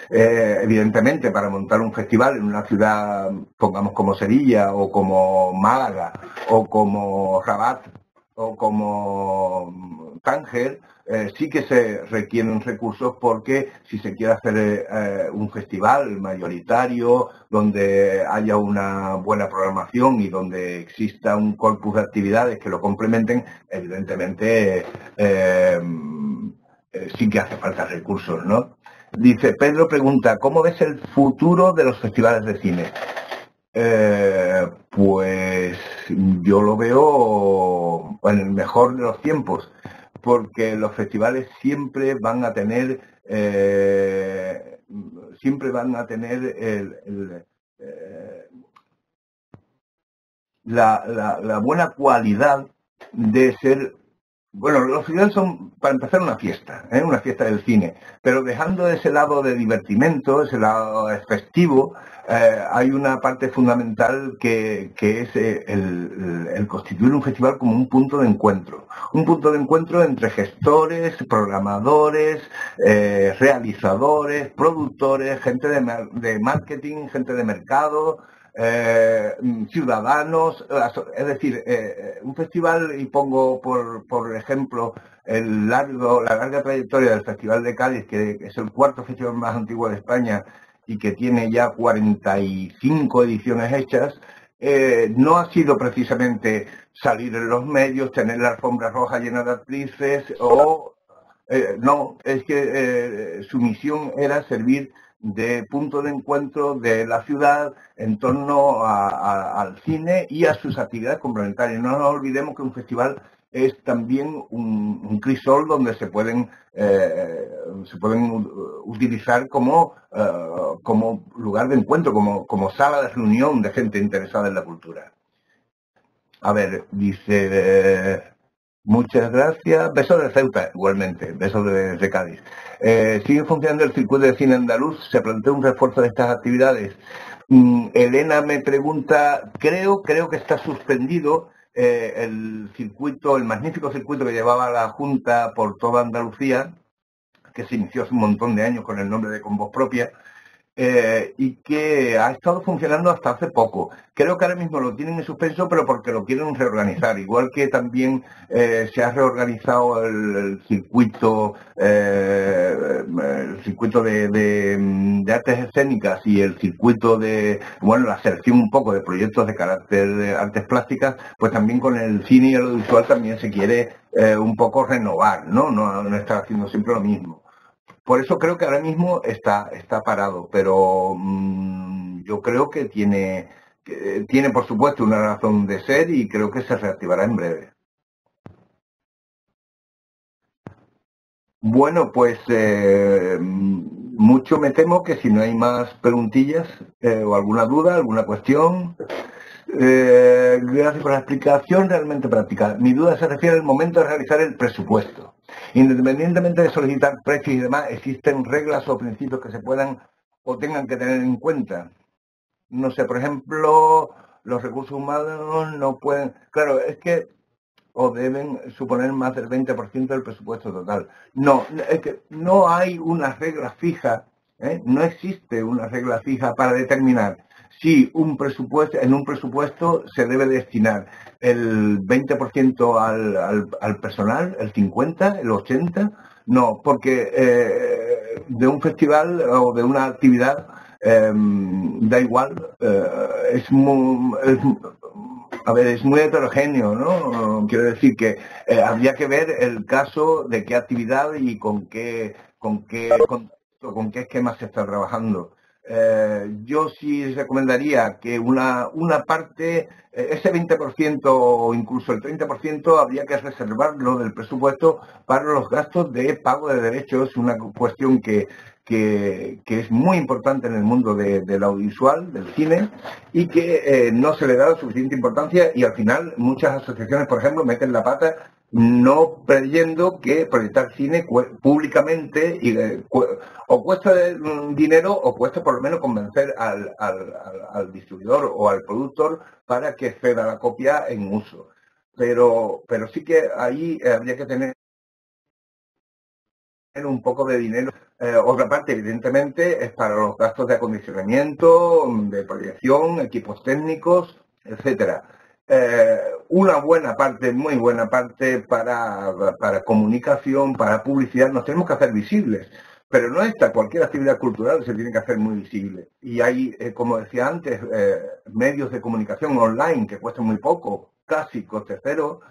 Evidentemente, para montar un festival en una ciudad, pongamos como Sevilla o como Málaga o como Rabat o como Tánger, sí que se requieren recursos porque si se quiere hacer un festival mayoritario donde haya una buena programación y donde exista un corpus de actividades que lo complementen, evidentemente sí que hace falta recursos, ¿no? Dice, Pedro pregunta, ¿cómo ves el futuro de los festivales de cine? Pues yo lo veo en el mejor de los tiempos, porque los festivales siempre van a tener la buena cualidad de ser... Bueno, los festivales son, para empezar, una fiesta del cine, pero dejando ese lado de divertimento, ese lado festivo, hay una parte fundamental que es el constituir un festival como un punto de encuentro entre gestores, programadores, realizadores, productores, gente de marketing, gente de mercado, ciudadanos, es decir, un festival, y pongo por ejemplo la larga trayectoria del Festival de Cádiz, que es el cuarto festival más antiguo de España y que tiene ya 45 ediciones hechas, no ha sido precisamente salir en los medios, tener la alfombra roja llena de actrices, no, es que su misión era servir de punto de encuentro de la ciudad en torno al cine y a sus actividades complementarias. No nos olvidemos que un festival es también un crisol donde se pueden utilizar como lugar de encuentro, como sala de reunión de gente interesada en la cultura. A ver, dice... Muchas gracias. Besos de Ceuta, igualmente. Besos de Cádiz. ¿Sigue funcionando el circuito de cine andaluz? ¿Se plantea un refuerzo de estas actividades? Elena me pregunta, creo que está suspendido el circuito, el magnífico circuito que llevaba la Junta por toda Andalucía, que se inició hace un montón de años con el nombre de Con Voz Propia, y que ha estado funcionando hasta hace poco. Creo que ahora mismo lo tienen en suspenso, pero porque lo quieren reorganizar. Igual que también se ha reorganizado el circuito de artes escénicas y el circuito de, bueno, la selección un poco de proyectos de carácter de artes plásticas, pues también con el cine y el audiovisual también se quiere un poco renovar, ¿no? No estar haciendo siempre lo mismo. Por eso creo que ahora mismo está parado, pero yo creo que tiene, por supuesto, una razón de ser y creo que se reactivará en breve. Bueno, pues mucho me temo que si no hay más preguntillas o alguna duda, alguna cuestión, gracias por la explicación realmente práctica. Mi duda se refiere al momento de realizar el presupuesto. Independientemente de solicitar precios y demás, ¿existen reglas o principios que se puedan o tengan que tener en cuenta? No sé, por ejemplo, los recursos humanos no pueden... Claro, es que o deben suponer más del 20% del presupuesto total. No, es que no hay una regla fija, no existe una regla fija para determinar si en un presupuesto se debe destinar el 20% al personal, el 50%, el 80%, no, porque de un festival o de una actividad da igual, es muy heterogéneo, ¿no? Quiero decir que habría que ver el caso de qué actividad y con qué esquema se está trabajando. Yo sí recomendaría que una parte, ese 20% o incluso el 30%, habría que reservarlo del presupuesto para los gastos de pago de derechos, una cuestión que es muy importante en el mundo del audiovisual, del cine, y que no se le da la suficiente importancia y al final muchas asociaciones, por ejemplo, meten la pata no creyendo que proyectar cine públicamente o cuesta dinero o cuesta por lo menos convencer al distribuidor o al productor para que ceda la copia en uso. Pero sí que ahí habría que tener un poco de dinero. Otra parte, evidentemente, es para los gastos de acondicionamiento, de proyección, equipos técnicos, etcétera. Una buena parte, muy buena parte para comunicación, para publicidad, nos tenemos que hacer visibles. Pero no esta, cualquier actividad cultural se tiene que hacer muy visible. Y hay, como decía antes, medios de comunicación online que cuestan muy poco, casi coste cero,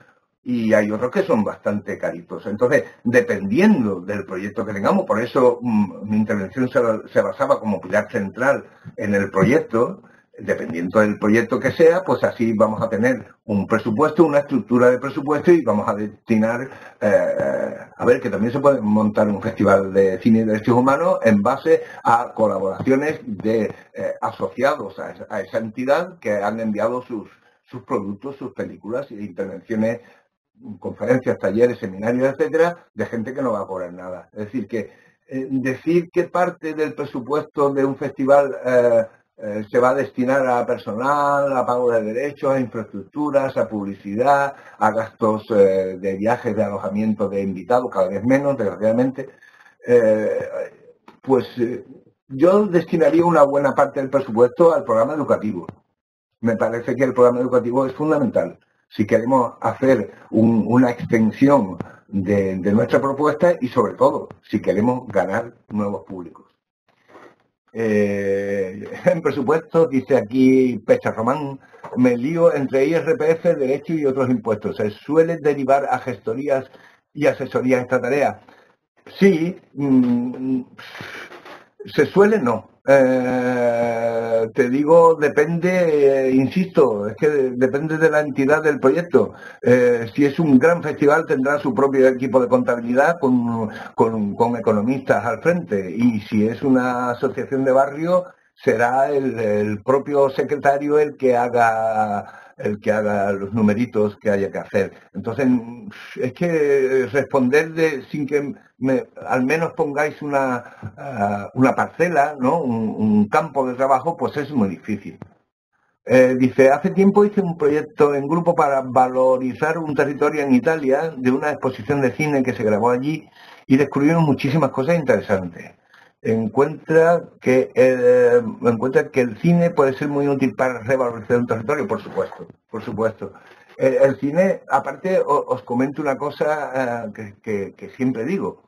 y hay otros que son bastante caritos. Entonces, dependiendo del proyecto que tengamos, por eso mi intervención se basaba como pilar central en el proyecto, dependiendo del proyecto que sea, pues así vamos a tener un presupuesto, una estructura de presupuesto y vamos a destinar, a ver, que también se puede montar un festival de cine y derechos humanos en base a colaboraciones de asociados a esa entidad que han enviado sus productos, sus películas e intervenciones conferencias, talleres, seminarios, etcétera, de gente que no va a cobrar nada. Es decir, que decir que parte del presupuesto de un festival se va a destinar a personal, a pago de derechos, a infraestructuras, a publicidad, a gastos de viajes, de alojamiento de invitados, cada vez menos, desgraciadamente, pues yo destinaría una buena parte del presupuesto al programa educativo. Me parece que el programa educativo es fundamental. Si queremos hacer una extensión de nuestra propuesta y, sobre todo, si queremos ganar nuevos públicos. En presupuesto, dice aquí Pecha Román, me lío entre IRPF, derecho y otros impuestos. ¿Se suele derivar a gestorías y asesorías esta tarea? Sí, se suele no. Te digo, depende, insisto, es que depende de la entidad del proyecto. Si es un gran festival tendrá su propio equipo de contabilidad con economistas al frente, y si es una asociación de barrio será el propio secretario el que haga los numeritos que haya que hacer. Entonces, es que responder sin que al menos pongáis una parcela, ¿no? Un campo de trabajo, pues es muy difícil. Dice, hace tiempo hice un proyecto en grupo para valorizar un territorio en Italia de una exposición de cine que se grabó allí y descubrimos muchísimas cosas interesantes. Encuentra que el cine puede ser muy útil para revalorizar un territorio, por supuesto, por supuesto. El cine, aparte, os comento una cosa que siempre digo.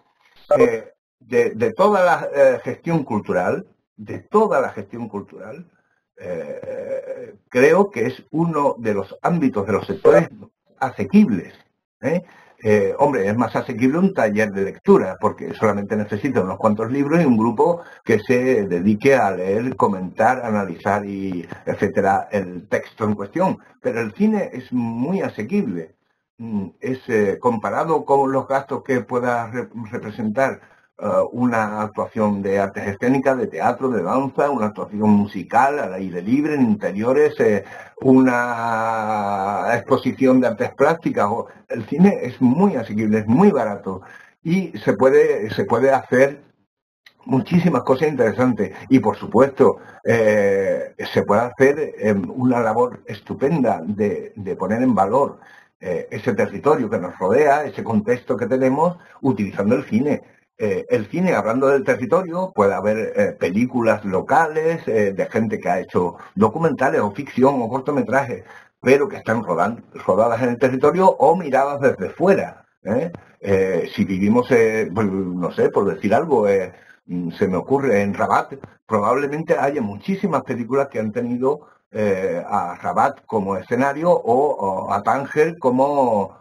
De toda la gestión cultural, creo que es uno de los ámbitos de los sectores asequibles. Hombre, es más asequible un taller de lectura, porque solamente necesita unos cuantos libros y un grupo que se dedique a leer, comentar, analizar y etcétera el texto en cuestión. Pero el cine es muy asequible. Es comparado con los gastos que pueda representar una actuación de artes escénicas, de teatro, de danza, una actuación musical al aire libre, en interiores, una exposición de artes plásticas. El cine es muy asequible, es muy barato y se puede hacer muchísimas cosas interesantes y, por supuesto, se puede hacer una labor estupenda de poner en valor ese territorio que nos rodea, ese contexto que tenemos, utilizando el cine. El cine, hablando del territorio, puede haber películas locales de gente que ha hecho documentales o ficción o cortometrajes, pero que están rodadas en el territorio o miradas desde fuera. Si vivimos, pues, no sé, por decir algo, se me ocurre en Rabat, probablemente haya muchísimas películas que han tenido a Rabat como escenario o a Tánger como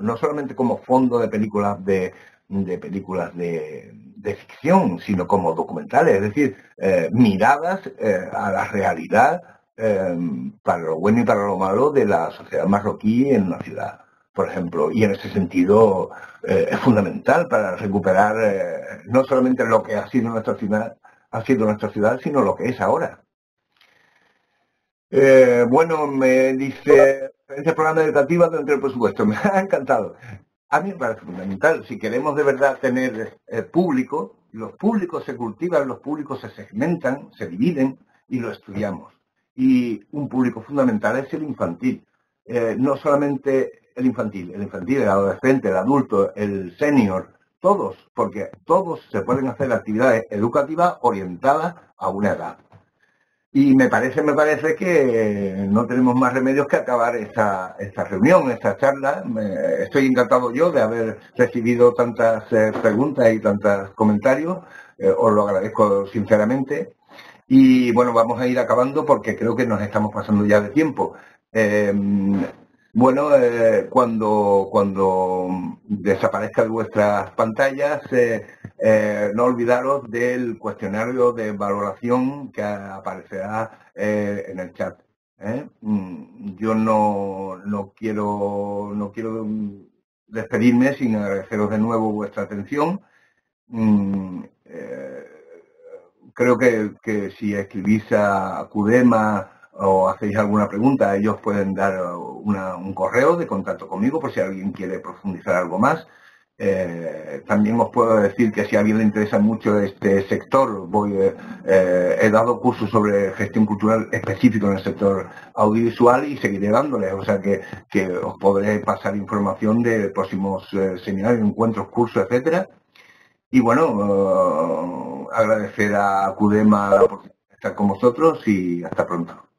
no solamente como fondo de películas de ficción, sino como documentales, es decir, miradas a la realidad para lo bueno y para lo malo de la sociedad marroquí en una ciudad, por ejemplo, y en ese sentido es fundamental para recuperar no solamente lo que ha sido nuestra ciudad, sino lo que es ahora. Bueno, me dice, este programa educativo dentro del presupuesto, me ha encantado. A mí me parece fundamental. Si queremos de verdad tener público, los públicos se cultivan, los públicos se segmentan, se dividen y lo estudiamos. Y un público fundamental es el infantil. No solamente el infantil, el adolescente, el adulto, el senior, todos, porque todos se pueden hacer actividades educativas orientadas a una edad. Y me parece que no tenemos más remedios que acabar esta reunión, esta charla. Estoy encantado yo de haber recibido tantas preguntas y tantos comentarios. Os lo agradezco sinceramente. Y bueno, vamos a ir acabando porque creo que nos estamos pasando ya de tiempo. Bueno, cuando desaparezcan vuestras pantallas, no olvidaros del cuestionario de valoración que aparecerá en el chat. Yo no quiero despedirme sin agradeceros de nuevo vuestra atención. Creo que si escribís a Cudema o hacéis alguna pregunta, ellos pueden dar un correo de contacto conmigo por si alguien quiere profundizar algo más. También os puedo decir que si a alguien le interesa mucho este sector, he dado cursos sobre gestión cultural específico en el sector audiovisual y seguiré dándoles, o sea que os podré pasar información de próximos seminarios, encuentros, cursos, etcétera. Y bueno, agradecer a Cudema la oportunidad de estar con vosotros y hasta pronto.